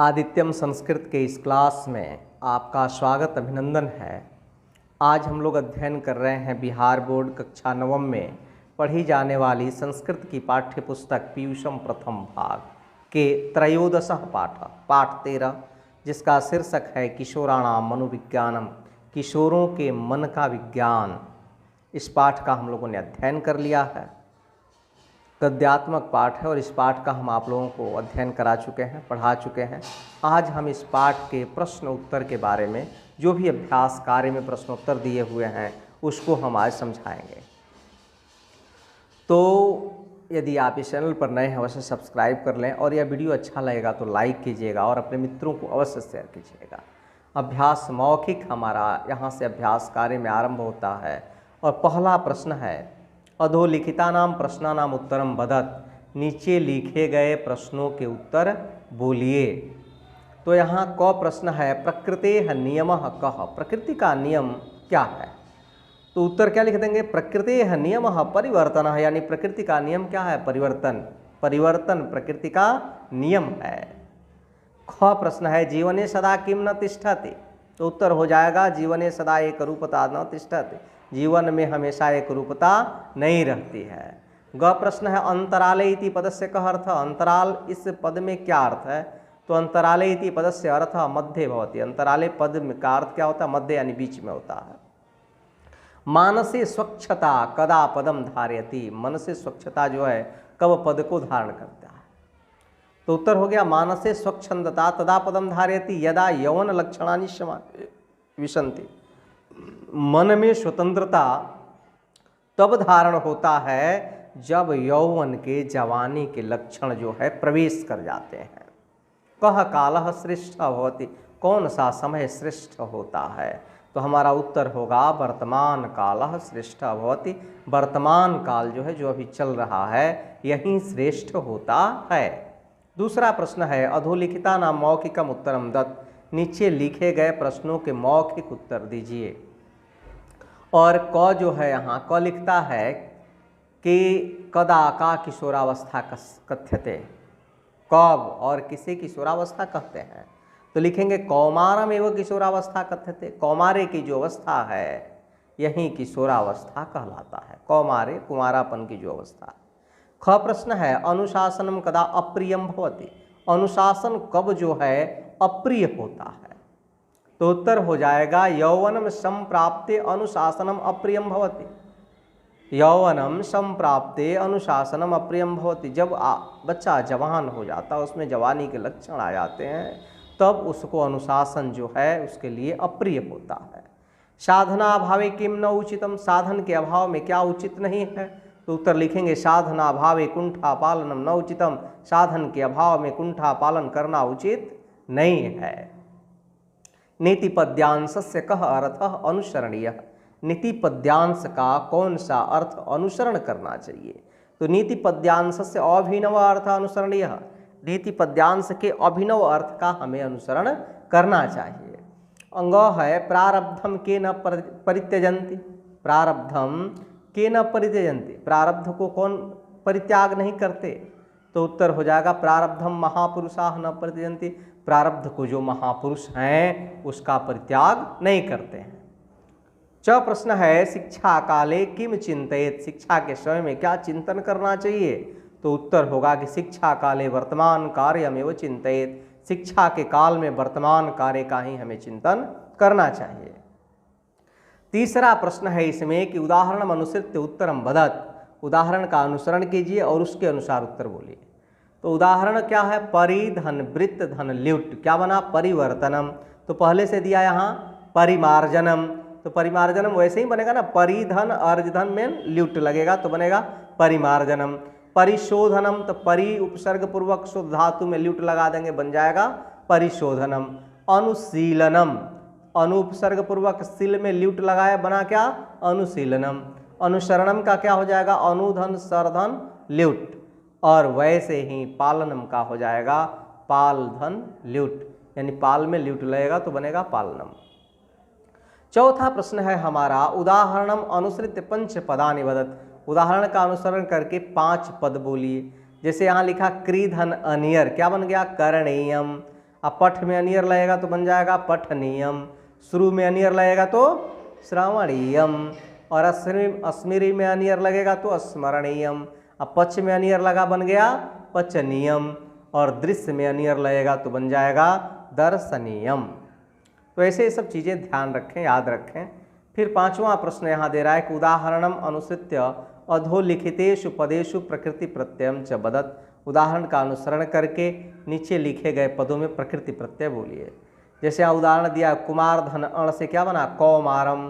आदित्यम संस्कृत के इस क्लास में आपका स्वागत अभिनंदन है। आज हम लोग अध्ययन कर रहे हैं बिहार बोर्ड कक्षा नवम में पढ़ी जाने वाली संस्कृत की पाठ्य पुस्तक पीयूषम प्रथम भाग के त्रयोदशः पाठ 13, जिसका शीर्षक है किशोराणाम मनोविज्ञानम, किशोरों के मन का विज्ञान। इस पाठ का हम लोगों ने अध्ययन कर लिया है। गद्यात्मक पाठ है और इस पाठ का हम आप लोगों को अध्ययन करा चुके हैं, पढ़ा चुके हैं। आज हम इस पाठ के प्रश्न उत्तर के बारे में, जो भी अभ्यास कार्य में प्रश्न उत्तर दिए हुए हैं, उसको हम आज समझाएंगे। तो यदि आप इस चैनल पर नए हैं अवश्य सब्सक्राइब कर लें, और यह वीडियो अच्छा लगेगा तो लाइक कीजिएगा और अपने मित्रों को अवश्य शेयर कीजिएगा। अभ्यास मौखिक हमारा यहाँ से अभ्यास कार्य में आरंभ होता है और पहला प्रश्न है अधोलिखितानाम प्रश्नानाम उत्तरम वदत, नीचे लिखे गए प्रश्नों के उत्तर बोलिए। तो यहाँ क प्रश्न है प्रकृतेः नियमः कः, प्रकृति का नियम क्या है। तो उत्तर क्या लिख देंगे, प्रकृतेः नियमः परिवर्तनः, यानी प्रकृति का नियम क्या है, परिवर्तन। परिवर्तन प्रकृति का नियम है। ख प्रश्न है जीवने सदा किम न तिष्ठति, तो उत्तर हो जाएगा जीवने सदा एक रूपता न तिष्ठति, जीवन में हमेशा एक रूपता नहीं रहती है। ग प्रश्न है अंतराले इति पदस्य कः अर्थ, अंतराल इस पद में क्या अर्थ है। तो अंतराले इति पदस्य अर्थ मध्य भवति, अंतराले पद का अर्थ क्या होता है, मध्य यानी बीच में होता है। मानसे स्वच्छता कदा पदम धारयति, मन से स्वच्छता जो है कब पद को धारण करता है। तो उत्तर हो गया मानसे स्वच्छंदता तदा पदम धारयति यदा यौवन लक्षणानि विशन्ति, मन में स्वतंत्रता तब धारण होता है जब यौवन के जवानी के लक्षण जो है प्रवेश कर जाते हैं। कह कालः श्रेष्ठ भवति, कौन सा समय श्रेष्ठ होता है। तो हमारा उत्तर होगा वर्तमान कालः श्रेष्ठ भवति, वर्तमान काल जो है जो अभी चल रहा है यही श्रेष्ठ होता है। दूसरा प्रश्न है अधोलिखितानाम मौखिकम उत्तरम दत्त, नीचे लिखे गए प्रश्नों के मौखिक उत्तर दीजिए। और क जो है यहाँ क लिखता है कि कदा का किशोरावस्था कथ्यते, कब और किसे किशोरावस्था कहते हैं। तो लिखेंगे कौमारम एवं किशोरावस्था कथ्यते, कौमारे की जो अवस्था है यही किशोरावस्था कहलाता है, कौमारे कुमारापन की जो अवस्था। ख प्रश्न है अनुशासनम कदा अप्रियम भवति, अनुशासन कब जो है अप्रिय होता है। तो उत्तर हो जाएगा यौवनम संप्राप्ते अनुशासनम अप्रियम भवति, यौवनम संप्राप्ते अनुशासनम अप्रियम भवति, जब बच्चा जवान हो जाता है, उसमें जवानी के लक्षण आ जाते हैं, तब उसको अनुशासन जो है उसके लिए अप्रिय होता है। साधना अभावे किम न उचितम, साधन के अभाव में क्या उचित नहीं है। तो उत्तर लिखेंगे साधना अभावे कुंठा पालनम न उचितम, साधन के अभाव में कुंठा पालन करना उचित नहीं है। नीति पद्यांशस्य कः अर्थः अनुसरणीयः, नीति पद्यांश का कौन सा अर्थ अनुसरण करना चाहिए। तो नीति पद्यांशस्य अभिनव अर्थ अनुसरणीयः, नीति पद्यांश के अभिनव अर्थ का हमें अनुसरण करना चाहिए। अंग है प्रारब्धम के न परित्यजन्ति, प्रारब्धम के न परित्यजन्ति, प्रारब्ध को कौन परित्याग नहीं करते। तो उत्तर हो जाएगा प्रारब्धम महापुरुषाः न परित्यजन्ति, प्रारब्ध को जो महापुरुष हैं उसका परित्याग नहीं करते हैं। च प्रश्न है शिक्षा काले किम चिंतयेत, शिक्षा के समय में क्या चिंतन करना चाहिए। तो उत्तर होगा कि शिक्षा काले वर्तमान कार्यमेव चिंतयेत, शिक्षा के काल में वर्तमान कार्य का ही हमें चिंतन करना चाहिए। तीसरा प्रश्न है इसमें कि उदाहरण अनुसृत्य उत्तरम वदत, उदाहरण का अनुसरण कीजिए और उसके अनुसार उत्तर बोलिए। तो उदाहरण क्या है, परिधन वृत्त धन ल्युट, क्या बना परिवर्तनम। तो पहले से दिया यहाँ परिमार्जनम, तो परिमार्जनम वैसे ही बनेगा ना, परिधन अर्जधन में ल्युट लगेगा तो बनेगा परिमार्जनम। परिशोधनम, तो परि उपसर्ग पूर्वक शुद्ध धातु में ल्युट लगा देंगे, बन जाएगा परिशोधनम। अनुशीलनम, अनुपसर्ग पूर्वक सिल में ल्युट लगाया, बना क्या अनुशीलनम। अनुसरणम का क्या हो जाएगा अनुधन सरधन ल्युट, और वैसे ही पालनम का हो जाएगा पालधन ल्युट, यानी पाल में ल्युट लगेगा तो बनेगा पालनम। चौथा प्रश्न है हमारा उदाहरणम अनुसृत्य पंच पदानि वदत, उदाहरण का अनुसरण करके 5 पद बोलिए। जैसे यहाँ लिखा क्रीधन अनियर, क्या बन गया करणीयम। अब पठ में अनियर लगेगा तो बन जाएगा पठनीयम, शुरू में अनियर लगेगा तो श्रवणीयम, और अस्मिरी में अनियर लगेगा तो स्मरणीयम। अब पच में अनियर लगा बन गया पचनीयम, और दृश्य में अनियर लगेगा तो बन जाएगा दर्शनीयम। तो ऐसे ये सब चीज़ें ध्यान रखें, याद रखें। फिर 5वां प्रश्न यहाँ दे रहा है कि उदाहरणम अनुसृत्य अधोलिखितेषु पदेषु प्रकृति प्रत्ययम च वदत। उदाहरण का अनुसरण करके नीचे लिखे गए पदों में प्रकृति प्रत्यय बोलिए। जैसे यहाँ उदाहरण दिया, कुमार धन अण से क्या बना कौमारम,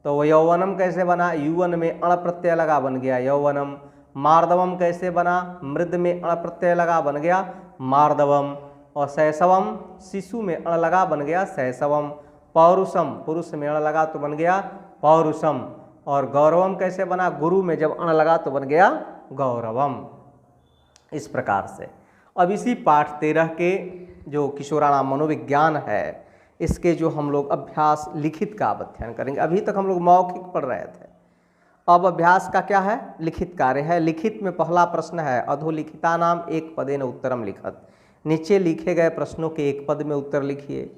तो वो यौवनम कैसे बना, युवन में अण प्रत्यय लगा बन गया यौवनम। मार्दवम कैसे बना, मृद में अण प्रत्यय लगा बन गया मार्दवम। और शैशवम शिशु में अण लगा बन गया शैशवम। पौरुषम पुरुष में अण लगा तो बन गया पौरुषम। और गौरवम कैसे बना, गुरु में जब अण लगा तो बन गया गौरवम। इस प्रकार से अब इसी पाठ 13 के जो किशोराणाम मनोविज्ञान है, इसके जो हम लोग अभ्यास लिखित का अध्ययन करेंगे। अभी तक हम लोग मौखिक पढ़ रहे थे, अब अभ्यास का क्या है, लिखित कार्य है। लिखित में पहला प्रश्न है अधोलिखिता नाम एक पदेन उत्तरम लिखत। नीचे लिखे गए प्रश्नों के एक पद में उत्तर लिखिए।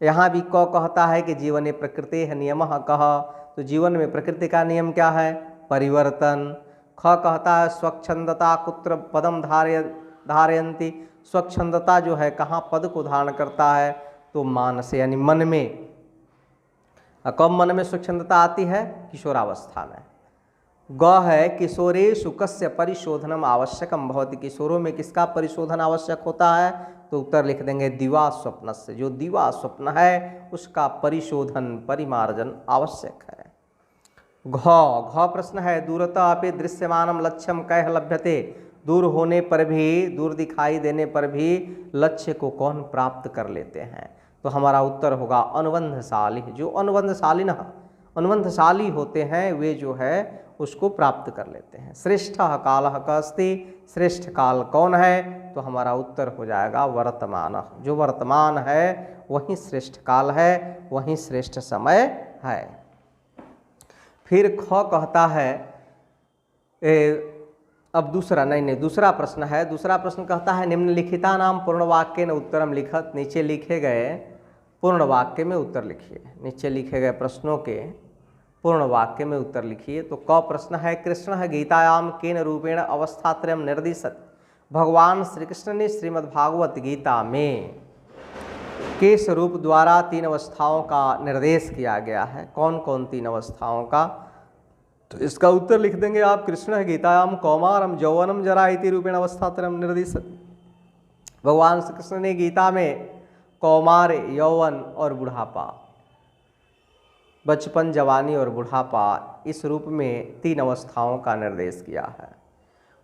यहाँ भी क कहता है कि जीवने प्रकृते है नियमः कह, तो जीवन में प्रकृति का नियम क्या है, परिवर्तन। ख कहता है स्वच्छंदता कुत्र पदम धारयन्ति, स्वच्छंदता जो है कहाँ पद को धारण करता है, तो मानस यानी मन में। कब मन में स्वच्छंदता आती है, किशोरावस्था में। ग है किशोरेषु कस्य परिशोधनम आवश्यकम भवति, किशोरों में किसका परिशोधन आवश्यक होता है, तो उत्तर लिख देंगे दिवा स्वप्न से, जो दिवा स्वप्न है उसका परिशोधन परिमार्जन आवश्यक है। घ प्रश्न है दूरतः अपि दृश्यमानम लक्ष्यम कैह लभ्यते, दूर होने पर भी, दूर दिखाई देने पर भी लक्ष्य को कौन प्राप्त कर लेते हैं, तो हमारा उत्तर होगा अनुबंधशाली। जो अनुबंधशाली होते हैं वे जो है उसको प्राप्त कर लेते हैं। श्रेष्ठ कालः कस्ति, श्रेष्ठ काल कौन है, तो हमारा उत्तर हो जाएगा वर्तमान। जो वर्तमान है वही श्रेष्ठ काल है, वही श्रेष्ठ समय है। फिर ख कहता है अब दूसरा प्रश्न है। दूसरा प्रश्न कहता है निम्नलिखिता नाम पूर्ण वाक्य न उत्तरम लिखत। नीचे लिखे गए पूर्ण वाक्य में उत्तर लिखिए। नीचे लिखे गए प्रश्नों के पूर्ण वाक्य में उत्तर लिखिए। तो क प्रश्न है कृष्ण गीतायाम केन रूपेण अवस्थात्रयम निर्दिशत। भगवान श्री कृष्ण ने श्रीमद्भागवत गीता में के स्वरूप द्वारा 3 अवस्थाओं का निर्देश किया गया है। कौन कौन 3 अवस्थाओं का, तो इसका उत्तर लिख देंगे आप कृष्ण गीतायाम कौमारम यौवनम जरा इति रूपेण अवस्थात्रयम निर्दिशत। भगवान श्री कृष्ण ने गीता में कौमार, यौवन और बुढ़ापा, बचपन, जवानी और बुढ़ापा, इस रूप में 3 अवस्थाओं का निर्देश किया है।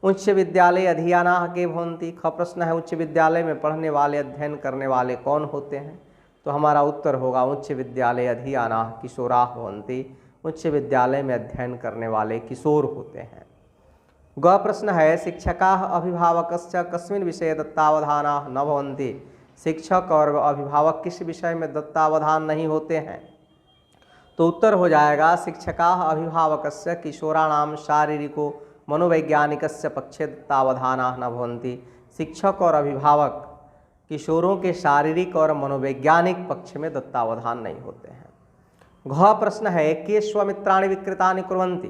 उच्च विद्यालय अधियानाः के भवन्ति। ख प्रश्न है उच्च विद्यालय में पढ़ने वाले, अध्ययन करने वाले कौन होते हैं, तो हमारा उत्तर होगा उच्च विद्यालय अधियानाः किशोराः भवन्ति। उच्च विद्यालय में अध्ययन करने वाले किशोर होते हैं। ग प्रश्न है शिक्षकाः अभिभावकश्च कस्मिन् विषये दत्तावधानाः न भवन्ति। शिक्षक और अभिभावक किस विषय में दत्तावधान नहीं होते हैं, तो उत्तर हो जाएगा शिक्षकाः अभिभावकस्य किशोराणाम शारीरिको मनोवैज्ञानिकस्य पक्षे दत्तावधानाः न भवन्ति। शिक्षक और अभिभावक किशोरों के शारीरिक और मनोवैज्ञानिक पक्ष में दत्तावधान नहीं होते हैं। घ प्रश्न है के स्वमित्राणि विकृतानि कुर्वन्ति।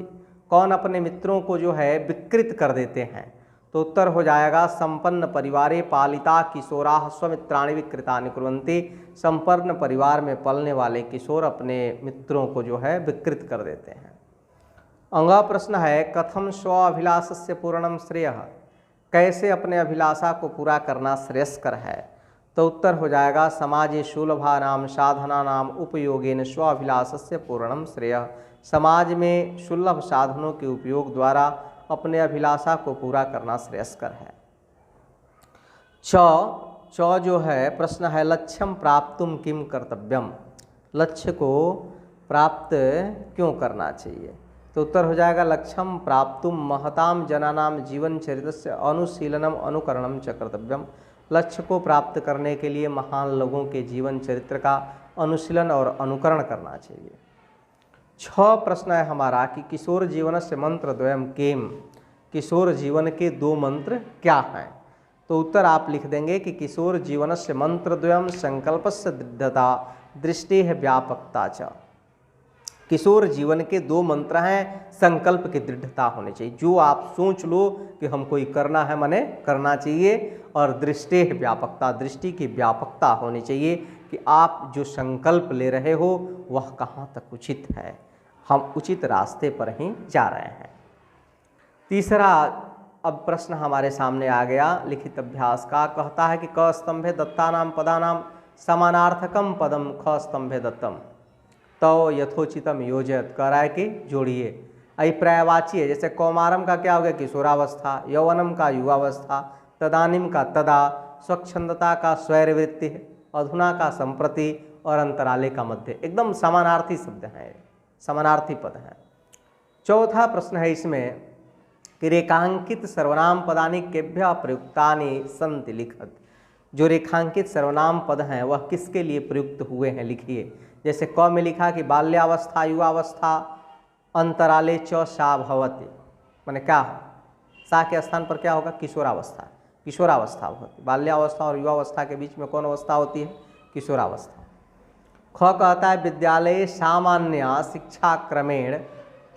कौन अपने मित्रों को जो है विकृत कर देते हैं, तो उत्तर हो जाएगा संपन्न परिवारे पालिता किशोराः स्वमित्राणि विकृतानि कुर्वन्ति। संपन्न परिवार में पलने वाले किशोर अपने मित्रों को जो है विकृत कर देते हैं। अंगा प्रश्न है कथम स्व अभिलाषस्य पूर्णम श्रेयः। कैसे अपने अभिलाषा को पूरा करना श्रेयस्कर है, तो उत्तर हो जाएगा समाजे सुलभानाम साधनानाम उपयोगेन स्व अभिलाषस्य पूर्णम श्रेयः। समाज में सुलभ साधनों के उपयोग द्वारा अपने अभिलाषा को पूरा करना श्रेयस्कर है। च जो है प्रश्न है लक्ष्यम प्राप्तुम किम कर्तव्यम। लक्ष्य को प्राप्त क्यों करना चाहिए, तो उत्तर हो जाएगा लक्ष्यम प्राप्तुम महताम जनानाम जीवन चरितस्य अनुशीलनम अनुकरणम च कर्तव्यम। लक्ष्य को प्राप्त करने के लिए महान लोगों के जीवन चरित्र का अनुशीलन और अनुकरण करना चाहिए। 6 प्रश्न है हमारा कि किशोर जीवन से मंत्र द्वयम केम। किशोर जीवन के 2 मंत्र क्या हैं, तो उत्तर आप लिख देंगे कि किशोर जीवनस्य मंत्रद्वयं संकल्पस्य दृढ़ता दृष्टि है व्यापकता च। किशोर जीवन के दो मंत्र हैं, संकल्प की दृढ़ता होनी चाहिए, जो आप सोच लो कि हमको ये करना है मने करना चाहिए, और दृष्टि है व्यापकता, दृष्टि की व्यापकता होनी चाहिए कि आप जो संकल्प ले रहे हो वह कहाँ तक उचित है, हम उचित रास्ते पर ही जा रहे हैं। तीसरा अब प्रश्न हमारे सामने आ गया लिखित अभ्यास का, कहता है कि क स्तंभे दत्तानाम पदानाम समानार्थकम पदम ख स्तंभे दत्तम तो यथोचितम योजयत, कह रहा है कि जोड़िए। अभिप्रायवाची है, जैसे कौमारम का क्या हो गया किशोरावस्था, यौवनम का युवावस्था, तदानिम का तदा, स्वच्छंदता का स्वैरवृत्ति, अधुना का संप्रति और अंतराले का मध्य, एकदम समानार्थी शब्द हैं, समानार्थी पद हैं। चौथा प्रश्न है इसमें कि रेखांकित सर्वनाम पदानि केभ्यः प्रयुक्तानि सन्ति लिखत, जो रेखांकित सर्वनाम पद हैं वह किसके लिए प्रयुक्त हुए हैं लिखिए। जैसे क में लिखा कि बाल्यावस्था युवावस्था अंतराले च सा भवति, माने क्या हो, सा के स्थान पर क्या होगा किशोरावस्था, किशोरावस्था भवति। बाल्यावस्था और युवावस्था के बीच में कौन अवस्था होती है, किशोरावस्था। ख कहता है विद्यालय सामान्य शिक्षा क्रमेण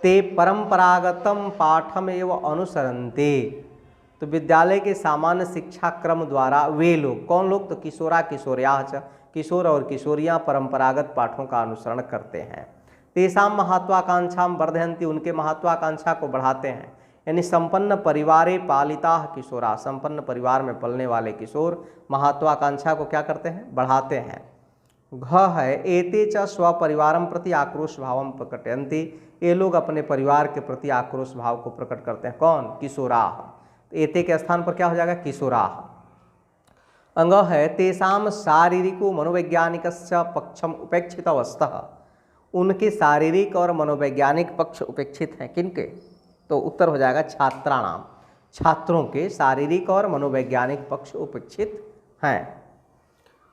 ते परंपरागतम पाठम एवं अनुसरन्ते, तो विद्यालय के सामान्य शिक्षा क्रम द्वारा वे लोग, कौन लोग, तो किशोरा किशोर्याः च, किशोर और किशोरियाँ परंपरागत पाठों का अनुसरण करते हैं। तेषां महत्वाकांक्षां वर्धयन्ति, उनके महत्वाकांक्षा को बढ़ाते हैं, यानी संपन्न परिवारे पालिता किशोरा, संपन्न परिवार में पलने वाले किशोर महत्वाकांक्षा को क्या करते हैं, बढ़ाते हैं। घ है एते च स्वपरिवारम प्रति आक्रोश भावम प्रकटयन्ति, ये लोग अपने परिवार के प्रति आक्रोश भाव को प्रकट करते हैं, कौन, किशोराः, तो एते के स्थान पर क्या हो जाएगा किशोराः। अंग है तेषाम शारीरिको मनोवैज्ञानिकस्य पक्षम उपेक्षित अवस्था, उनके शारीरिक और मनोवैज्ञानिक पक्ष उपेक्षित हैं, किनके, तो उत्तर हो जाएगा छात्राणाम, छात्रों के शारीरिक और मनोवैज्ञानिक पक्ष उपेक्षित हैं।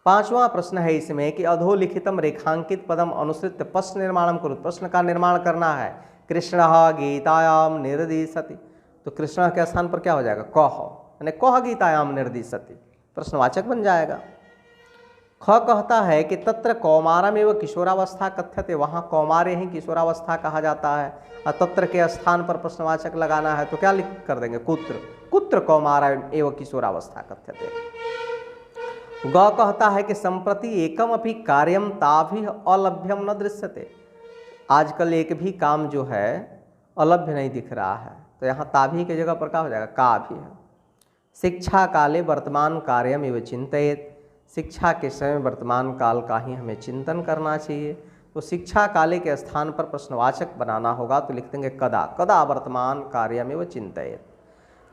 पांचवा प्रश्न है इसमें कि अधोलिखितम रेखांकित पदम अनुसृत्य प्रश्न निर्माणम करो, प्रश्न का निर्माण करना है। कृष्णः गीतायाम निर्दिशति, तो कृष्ण के स्थान पर क्या हो जाएगा कह, यानी कह गीतायाम निर्दिशति, प्रश्नवाचक बन जाएगा। ख कहता है कि तत्र कौमारम एवं किशोरावस्था कथ्यते, वहाँ कौमारे ही किशोरावस्था कहा जाता है, और तत्र के स्थान पर प्रश्नवाचक लगाना है, तो क्या लिख कर देंगे कुत्र, कुत्र कौमारम एवं किशोरावस्था कथ्यते। ग कहता है कि संप्रति एकम अपि कार्यम ताभि अलभ्यम न दृश्यते, आजकल एक भी काम जो है अलभ्य नहीं दिख रहा है, तो यहाँ ताभि के जगह पर क्या हो जाएगा का भी है। शिक्षा काले वर्तमान कार्यम एवं चिंतित, शिक्षा के समय वर्तमान काल का ही हमें चिंतन करना चाहिए, तो शिक्षा काले के स्थान पर प्रश्नवाचक बनाना होगा, तो लिख देंगे कदा, कदा वर्तमान कार्यम एवं चिंतित।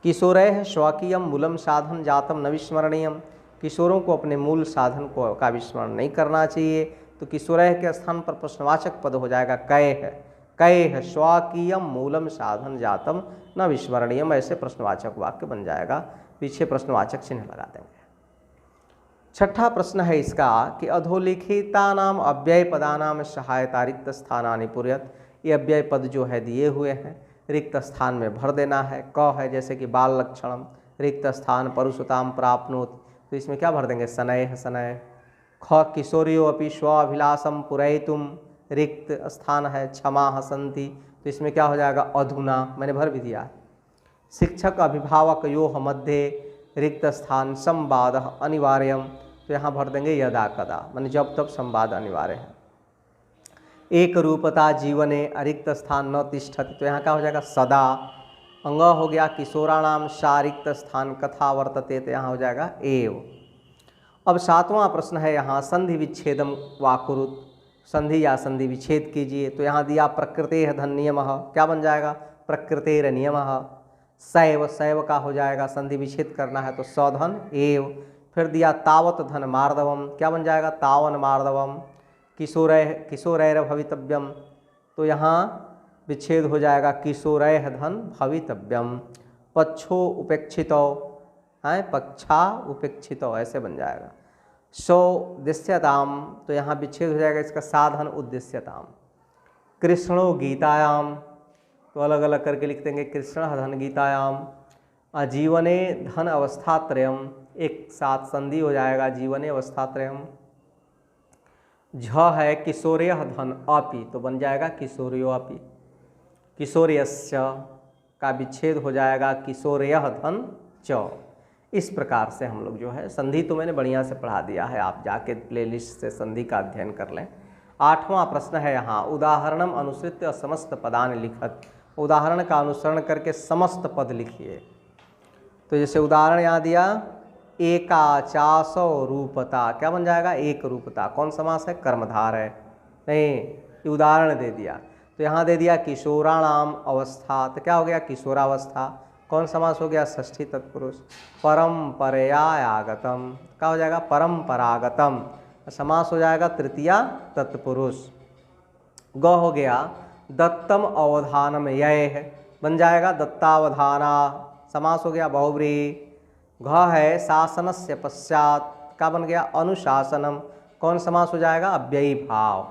किशोरैः स्वकीयम मूलम साधन जातम न विस्मरणीयम, किशोरों को अपने मूल साधन को का विस्मरण नहीं करना चाहिए, तो किशोरैः के स्थान पर प्रश्नवाचक पद हो जाएगा कैः, कैः स्वकीयम मूलम साधन जातम न विस्मरणीयम, ऐसे प्रश्नवाचक वाक्य बन जाएगा, पीछे प्रश्नवाचक चिन्ह लगा देंगे। छठा प्रश्न है इसका कि अधोलिखितानाम अव्यय पदानाम सहायता रिक्त स्थानानि पूरयत, ये अव्यय पद जो है दिए हुए हैं, रिक्त स्थान में भर देना है। क है जैसे कि बाल लक्षणम, रिक्त स्थान परुषताम प्राप्नोति, तो इसमें क्या भर देंगे सनय, सनय। ख किशोरियो अपि स्वाभिलाषम पूरयितुम, रिक्त स्थान है क्षमा हसंती, तो इसमें क्या हो जाएगा अधुना, मैंने भर भी दिया। शिक्षक अभिभावक योह मध्य, रिक्त स्थान संवाद अनिवार्यम, तो यहाँ भर देंगे यदा कदा, माने जब तब संवाद अनिवार्य है। एक रूपता जीवने रिक्त स्थान न तिष्ठति, तो यहाँ क्या हो जाएगा सदा। अंग हो गया किशोराणाम सा रिक्त स्थान कथा वर्तते, तो यहाँ हो जाएगा एव। अब सातवां प्रश्न है यहाँ संधि विच्छेदम वाकुरुत, संधि या संधि विच्छेद कीजिए, तो यहाँ दिया प्रकृतेः धन नियमः, क्या बन जाएगा प्रकृतेर नियमः। सैव, सैव का हो जाएगा संधि विच्छेद करना है तो सधन एव। फिर दिया तावत धन मार्दवम, क्या बन जाएगा तावन मार्दवम। किशोरैः, किशोरैर भवितव्यम, तो यहाँ विच्छेद हो जाएगा किशोरैः धन भवितव्यम। पक्षो उपेक्षितो है, पक्षा उपेक्षितो, ऐसे बन जाएगा। सो उद्देश्यताम, तो यहाँ विच्छेद हो जाएगा इसका साधन उद्देश्यताम। कृष्णो गीतायाम, तो अलग अलग करके लिख देंगे कृष्ण धन गीतायाम। जीवने धन अवस्थात्रयम, एक साथ संधि हो जाएगा जीवने अवस्थात्रयम। झ है किशोर्य धन अपि, तो बन जाएगा किशोर्यो अपि। किशोर्यस्य का विच्छेद हो जाएगा किशोर्य धन च। इस प्रकार से हम लोग जो है संधि तो मैंने बढ़िया से पढ़ा दिया है, आप जाके प्लेलिस्ट से संधि का अध्ययन कर लें। 8वां प्रश्न है यहाँ, उदाहरणम अनुसृत्य समस्त पदान लिखत। उदाहरण का अनुसरण करके समस्त पद लिखिए। तो जैसे उदाहरण यहाँ दिया, एकाचासो रूपता, क्या बन जाएगा एक रूपता। कौन समास है, कर्मधार है, नहीं ये उदाहरण दे दिया। तो यहाँ दे दिया किशोराणाम अवस्था, तो क्या हो गया किशोरावस्था। कौन समास हो गया, षष्ठी तत्पुरुष। परम्परया आगतम, क्या हो जाएगा परम्परागतम, समास हो जाएगा तृतीया तत्पुरुष। ग हो गया दत्तम अवधानम यह, बन जाएगा दत्तावधाना, समास हो गया बहुव्रीहि। घ है शासनस्य पश्चात, क्या बन गया अनुशासनम, कौन समास हो जाएगा अव्ययी भाव।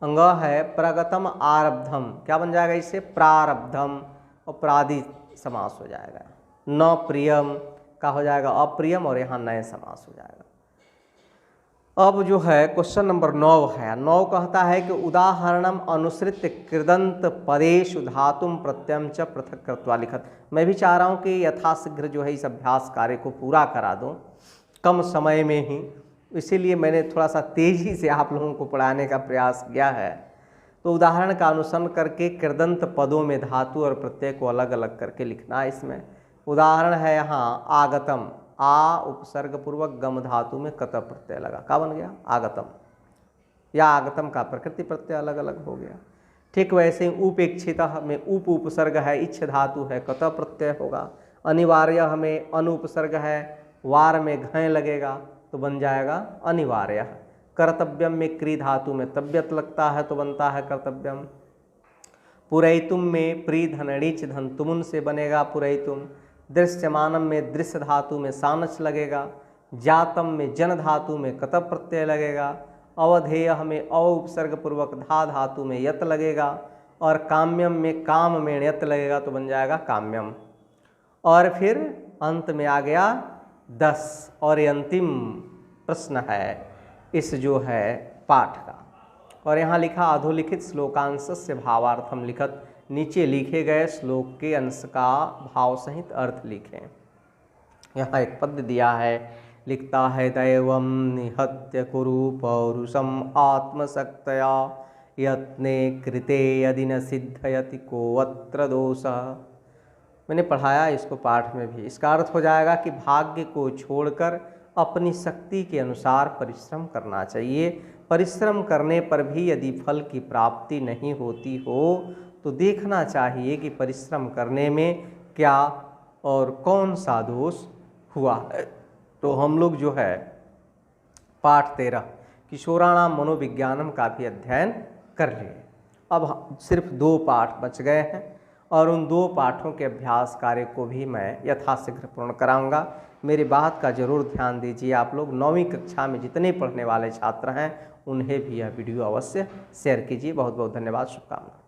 अंग है प्रगतम आरब्धम, क्या बन जाएगा इससे प्रारब्धम, और प्रादि समास हो जाएगा। न प्रियम का हो जाएगा अप्रियम, और यहाँ नए समास हो जाएगा। अब जो है क्वेश्चन नंबर 9 है। 9 कहता है कि उदाहरणम अनुसृत्य कृदंत पदेषु धातुम प्रत्ययम च पृथक कृत्वा लिखत। मैं भी चाह रहा हूँ कि यथाशीघ्र जो है इस अभ्यास कार्य को पूरा करा दूँ कम समय में ही, इसीलिए मैंने थोड़ा सा तेज़ी से आप लोगों को पढ़ाने का प्रयास किया है। तो उदाहरण का अनुसरण करके कृदंत पदों में धातु और प्रत्यय को अलग अलग करके लिखना है। इसमें उदाहरण है यहाँ आगतम, आ उपसर्ग पूर्वक गम धातु में कत प्रत्यय लगा, क्या बन गया आगतम, या आगतम का प्रकृति प्रत्यय अलग अलग हो गया। ठीक वैसे ही उपेक्षित में उप उपसर्ग है, इच्छ धातु है, कत प्रत्यय होगा। अनिवार्य हमें अनुपसर्ग है, वार में घय लगेगा तो बन जाएगा अनिवार्य। कर्तव्यम में क्री धातु में तब्यत लगता है तो बनता है कर्तव्यम। पुरैतुम में प्री धनणिच धन तुमुन से बनेगा पुरैतुम। दृश्यमानम में दृश्य धातु में सानच लगेगा। जातम में जन धातु में कत प्रत्यय लगेगा। अवधेय में अव उपसर्ग पूर्वक धा धातु में यत लगेगा। और काम्यम में काम में यत लगेगा तो बन जाएगा काम्यम। और फिर अंत में आ गया 10 और ये अंतिम प्रश्न है इस जो है पाठ का। और यहाँ लिखा अधोलिखित श्लोकांशस्य भावार्थम लिखत। नीचे लिखे गए श्लोक के अंश का भाव सहित अर्थ लिखें। यहाँ एक पद दिया है, लिखता है दैवम निहत्य कुरु पौरुषम आत्मशक्तया यत्ने कृते यदि न सिद्धयति कोऽत्र दोषः। मैंने पढ़ाया इसको पाठ में भी। इसका अर्थ हो जाएगा कि भाग्य को छोड़कर अपनी शक्ति के अनुसार परिश्रम करना चाहिए। परिश्रम करने पर भी यदि फल की प्राप्ति नहीं होती हो तो देखना चाहिए कि परिश्रम करने में क्या और कौन सा दोष हुआ है। तो हम लोग जो है पाठ 13 किशोराणाम मनोविज्ञानम का भी अध्ययन कर लिए। अब सिर्फ 2 पाठ बच गए हैं और उन 2 पाठों के अभ्यास कार्य को भी मैं यथाशीघ्र पूर्ण कराऊंगा। मेरी बात का जरूर ध्यान दीजिए। आप लोग 9वीं कक्षा में जितने पढ़ने वाले छात्र हैं उन्हें भी यह वीडियो अवश्य शेयर कीजिए। बहुत बहुत धन्यवाद, शुभकामनाएं।